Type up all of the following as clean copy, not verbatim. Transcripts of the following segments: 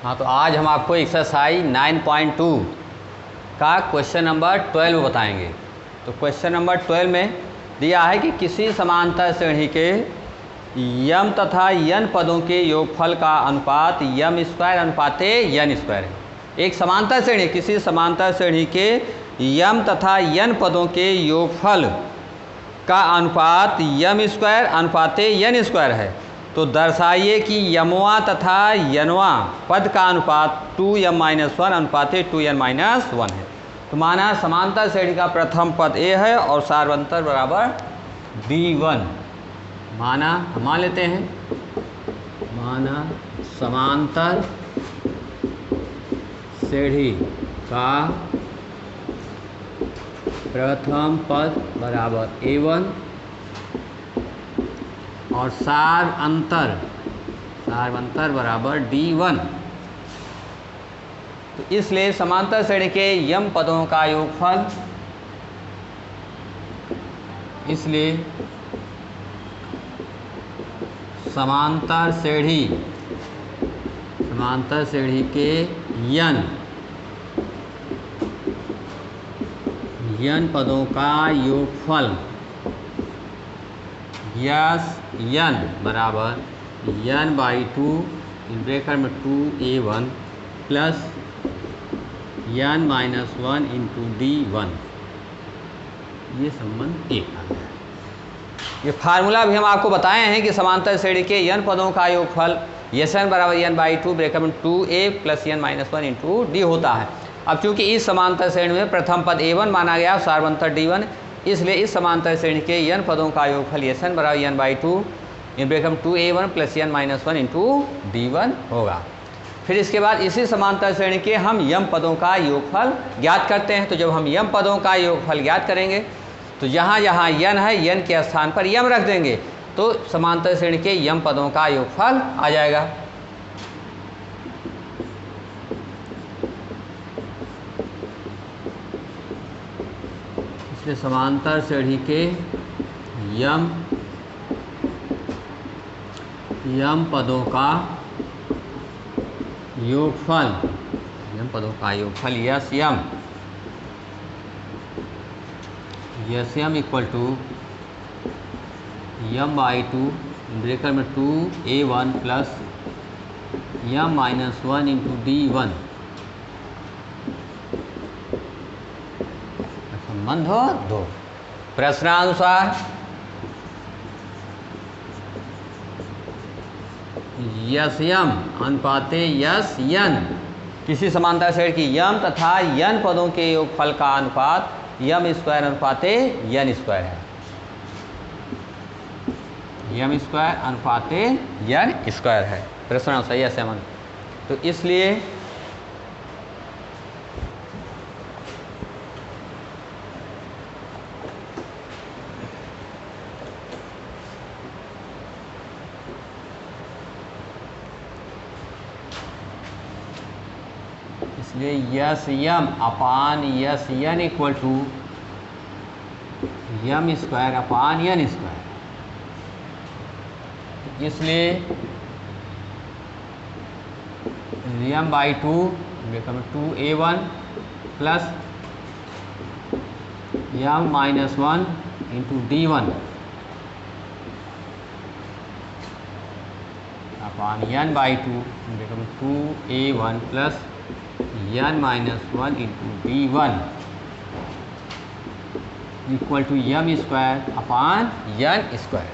हाँ, तो आज हम आपको एक्सरसाइज 9.2 का क्वेश्चन नंबर 12 बताएंगे। तो क्वेश्चन नंबर 12 में दिया है कि किसी समांतर श्रेणी के यम तथा यन पदों के योगफल का अनुपात यम स्क्वायर अनुपाते यन स्क्वायर है। एक समांतर श्रेणी, किसी समांतर श्रेणी के यम तथा यन पदों के योगफल का अनुपात यम स्क्वायर अनुपाते यन स्क्वायर है। तो दर्शाइए कि यमवा तथा यनवा पद का अनुपात 2m-1 अनुपाते 2n-1 है। तो माना समांतर श्रेणी का प्रथम पद A है और सार्वंतर बराबर D1। मान लेते हैं, माना समांतर श्रेणी का प्रथम पद बराबर A1 और सार्वंतर बराबर D1। तो इसलिए समांतर श्रेणी के यम पदों का योगफल, इसलिए समांतर श्रेणी के यन पदों का योगफल यन बराबर n/2 इन ब्रैकेट में 2a1 plus n-1 into D1। ये संबंध एक आ गया। ये फार्मूला भी हम आपको बताए हैं कि समांतर श्रेणी के यन पदों का योगफल Sn बराबर n/2 ब्रैकेट में 2a plus n-1 into D होता है। अब चूंकि इस समांतर श्रेणी में प्रथम पद A1 माना गया, सार्वंतर D1, इसलिए इस समांतर श्रेणी के यन पदों का योगफल Sn बराबर n/2 इन ब्रैकेट में 2a1 plus n-1 into D1 होगा। फिर इसके बाद इसी समांतर श्रेणी के हम यम पदों का योगफल ज्ञात करते हैं। तो जब हम यम पदों का योगफल ज्ञात करेंगे तो जहाँ जहाँ यन है, यन के स्थान पर यम रख देंगे, तो समांतर श्रेणी के यम पदों का योगफल आ जाएगा। इसलिए समांतर श्रेणी के यम पदों का योगफल, यम इक्वल टू m/2 ब्रैकेट में 2a1 plus m-1 into D1। संबंध हो दो। प्रश्नानुसार यम अनुपाते यन, किसी समांतर श्रेणी की यम तथा यन पदों के योगफल का अनुपात यम स्क्वायर अनुपाते यन स्क्वायर है। यम स्क्वायर अनुपाते यन स्क्वायर है। प्रश्नानुसार यम। तो इसलिए S M upon S N equal to M square upon N square. इसलिए m/2 2a1 plus m-1 into D1 upon n/2 2a1 plus n-1 into D1 equal to M square upon N square.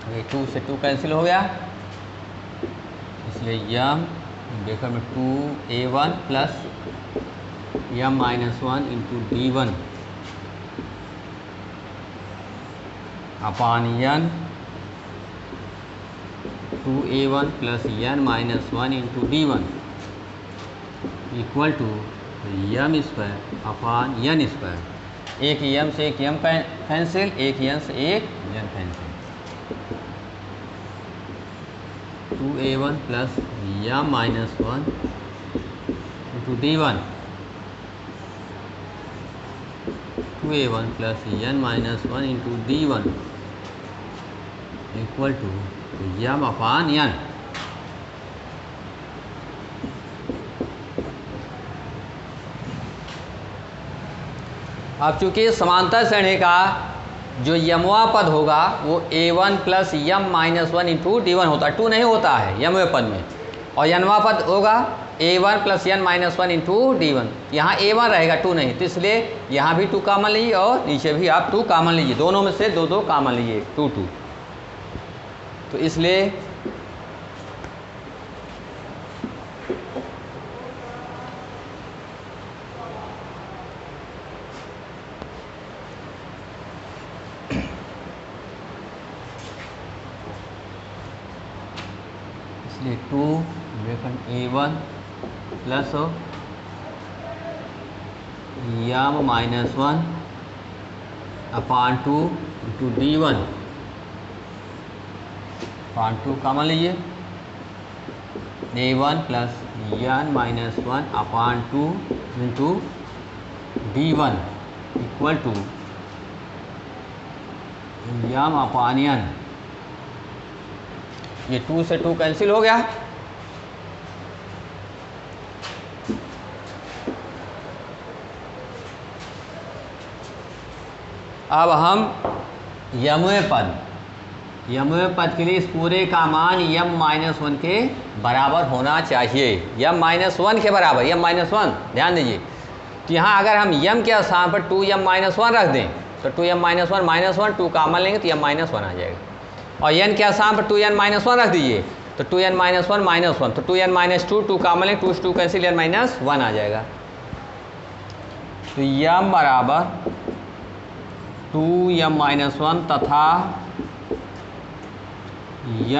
ये 2 से 2 cancel हो गया, इसलिए यम bracket में 2a1 plus m-1 into D1 upon n 2a1 plus n-1 into D1 equal to M square upon N square. एक M से एक यम cancel, एक यन से एक यन cancel. 2a1 plus m minus 1 into d1, 2a1 plus n minus 1 into d1 equal to m upon n। अब चूंकि समांतर श्रेणी का जो यमवा पद होगा वो a1 plus m minus 1 into d1 होता है, 2 नहीं होता है यमवे पद में, और यनवा पद होगा a1 plus n minus 1 into d1। यहाँ a1 रहेगा, 2 नहीं, तो इसलिए यहाँ भी 2 कामन लीजिए और नीचे भी आप 2 कामन लीजिए, दोनों में से 2 2 कामन लीजिए, 2 2। तो इसलिए इसलिए 2 a1 plus m minus 1 upon 2 into d1 upon 2 common लीजिए, a1 plus n minus 1 upon 2 into d1 equal to m upon n। ये 2 से 2 कैंसिल हो गया। अब हम यमवे पद के लिए इस पूरे का मान m माइनस 1 के बराबर होना चाहिए, m माइनस 1 के बराबर, m माइनस 1 ध्यान दीजिए। तो यहाँ अगर हम m के स्थान पर 2m माइनस 1 रख दें तो 2m माइनस 1 माइनस 1 2 कामन लेंगे तो m माइनस 1 आ जाएगा, और n के स्थान पर 2n माइनस 1 रख दीजिए तो 2n माइनस 1 माइनस 1, तो 2n माइनस 2 2 कामन लेंगे, 2 से 2 कैंसिल, n माइनस 1 आ जाएगा। तो m बराबर 2m माइनस 1 तथा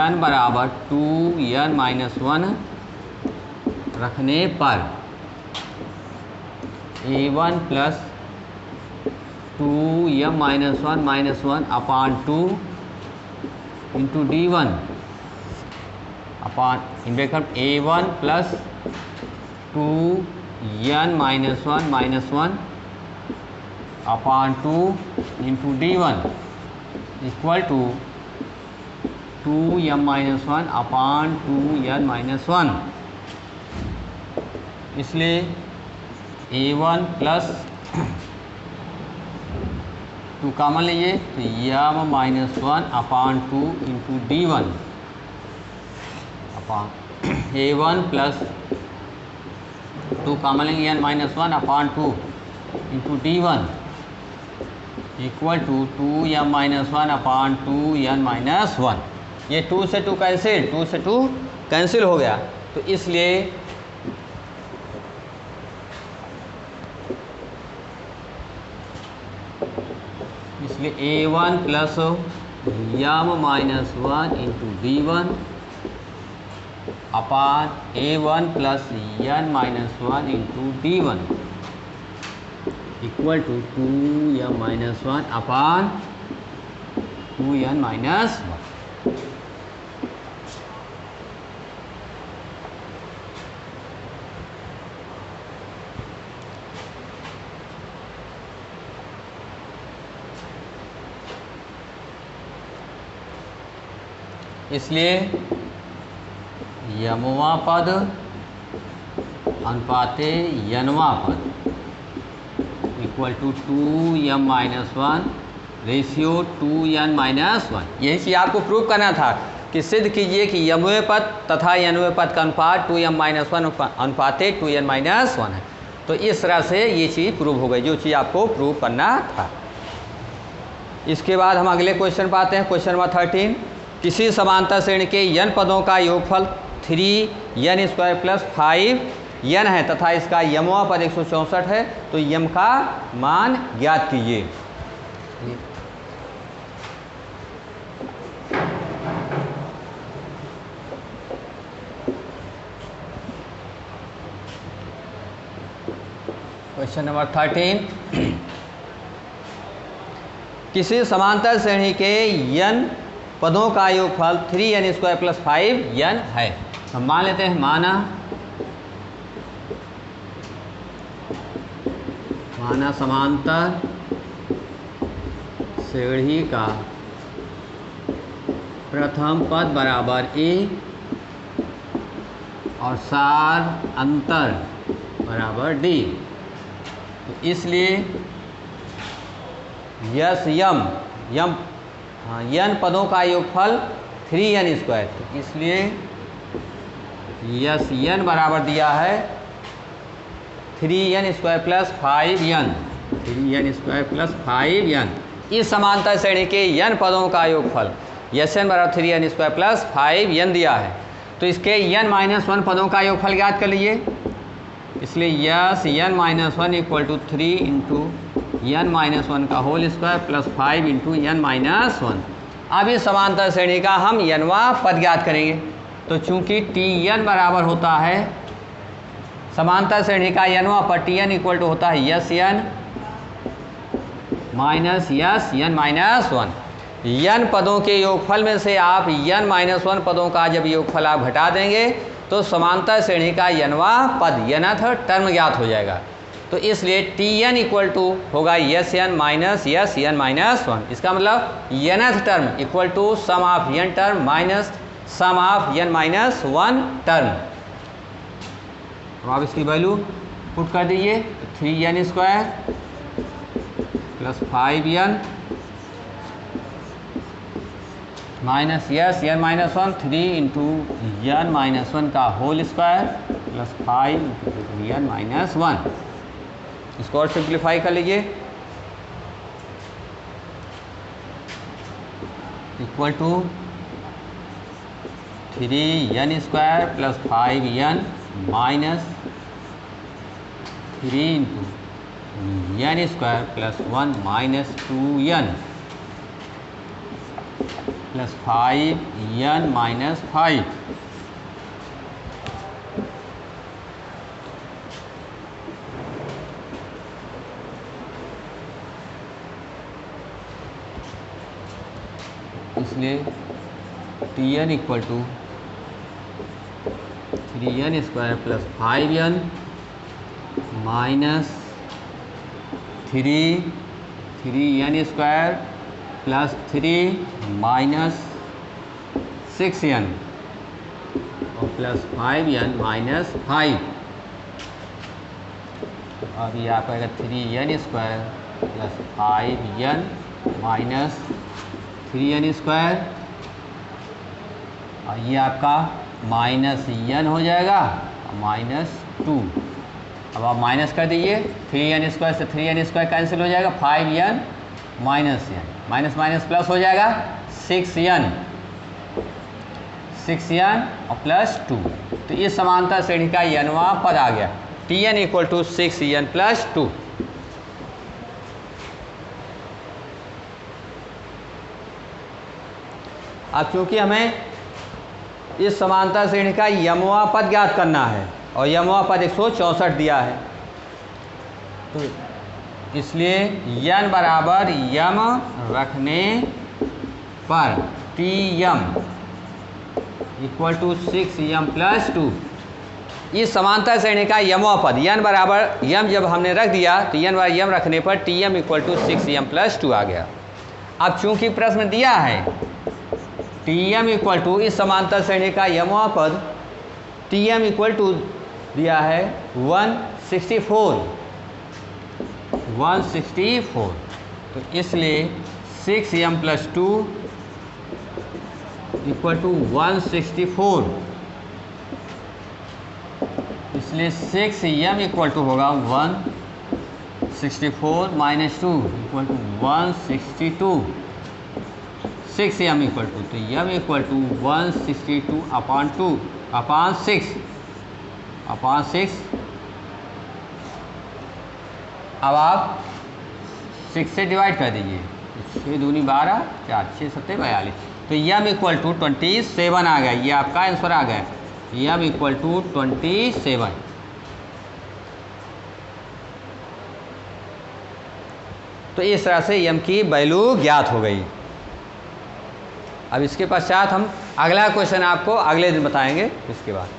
n बराबर 2n माइनस 1 रखने पर a1 plus 2m minus 1 upon 2 into d1 upon in bracket a1 plus 2n minus 1 upon 2 into d1 equal to 2m minus 1 upon 2n minus 1। इसलिए a1 plus 2 common लीजिए तो m minus 1 upon 2 into d1 upon a1 plus 2 common लेंगे n minus 1 upon 2 into d1 equal to 2m minus 1 upon 2n minus 1। ये 2 से 2 cancel, 2 से 2 cancel हो गया, तो इसलिए a1 plus m minus 1 into d1 upon a1 plus n minus 1 into d1 equal to 2m minus 1 upon 2n minus 1। इसलिए यमवा पद अनुपाते यनवा पद equal to 2m minus 1 ratio 2n minus 1। यही चीज़ आपको प्रूव करना था कि सिद्ध कीजिए कि यमवे पद तथा यनवे पद का अनुपात 2m माइनस 1 अनुपाते 2n माइनस 1 है। तो इस तरह से ये चीज़ प्रूव हो गई जो चीज़ आपको प्रूव करना था। इसके बाद हम अगले क्वेश्चन पर आते हैं, क्वेश्चन नंबर 13। किसी समांतर श्रेणी के n पदों का योगफल 3n स्क्वायर प्लस 5n है तथा इसका यमवा पद 164 है, तो यम का मान ज्ञात कीजिए। Question number 13। किसी समांतर श्रेणी के n पदों का योगफल 3n² + 5n है। हम मान लेते हैं, माना समांतर श्रेणी का प्रथम पद बराबर a और सार अंतर बराबर d। तो इसलिए यस n पदों का योगफल 3n²। तो इसलिए यस n बराबर दिया है 3n² + 5n। 3n² + 5n। इस समांतर श्रेणी के n पदों का योगफल यस n बराबर 3n² + 5n दिया है। तो इसके n-1 पदों का योगफल ज्ञात कर लीजिए। इसलिए यस n-1 = 3 × n-1 का होल स्क्वायर + 5 × n-1। अब इस समांतर श्रेणी का हम n वां पद ज्ञात करेंगे। तो चूंकि Tn बराबर होता है समांतर श्रेणी का n वां पद, Tn = होता है yes n - yes n-1। n पदों के योगफल में से आप n-1 पदों का जब योगफल आप घटा देंगे तो समांतर श्रेणी का n वां पद nth टर्म ज्ञात हो जाएगा। तो इसलिए Tn = होगा यस n - यस n-1। इसका मतलब nth term = sum of n term minus sum of n-1 term. अब आप इसकी वैल्यू पुट कर दीजिए। 3n² + 5n minus yes n-1 3 × n-1 का होल स्क्वायर + 5 × n-1। इसको और सिंप्लीफाई कर लीजिए। Equal to 3n² + 5n minus 3 × n² + 1 minus 2n + 5n - 5। इसलिए Tn = 3n² + 5n minus 3n² + 3 minus 6n और + 5n - 5। अब ये आपका आएगा 3n² + 5n माइनस 3n², और ये आपका -n हो जाएगा -2। अब आप माइनस कर दीजिए। 3n² से 3n² कैंसिल हो जाएगा, 5n -n minus minus plus हो जाएगा 6n और +2। तो इस समांतर श्रेणी का n वां पद आ गया। Tn = 6n + 2। अब चूंकि हमें इस समांतर श्रेणी का m वां पद ज्ञात करना है और m वां पद 164 दिया है, तो इसलिए n बराबर m रखने पर Tm = 6m + 2। इस समांतर श्रेणी का m वां पद n बराबर m जब हमने रख दिया तो n बराबर m रखने पर Tm = 6m + 2 आ गया। अब चूंकि प्रश्न दिया है Tm = इस समांतर श्रेणी का m वां पद Tm = दिया है 164। तो इसलिए 6m + 2 = 164। इसलिए 6m = होगा 164 - 2 = 162। 6m = तो m = 162/2/6। अब आप 6 से डिवाइड कर दीजिए। 6 दूनी 12, 4 6 7 42। तो m = 27 आ गया। ये आपका आंसर आ गया। m = 27। तो इस तरह से m की वैल्यू ज्ञात हो गई। अब इसके पश्चात हम अगला क्वेश्चन आपको अगले दिन बताएंगे इसके बाद।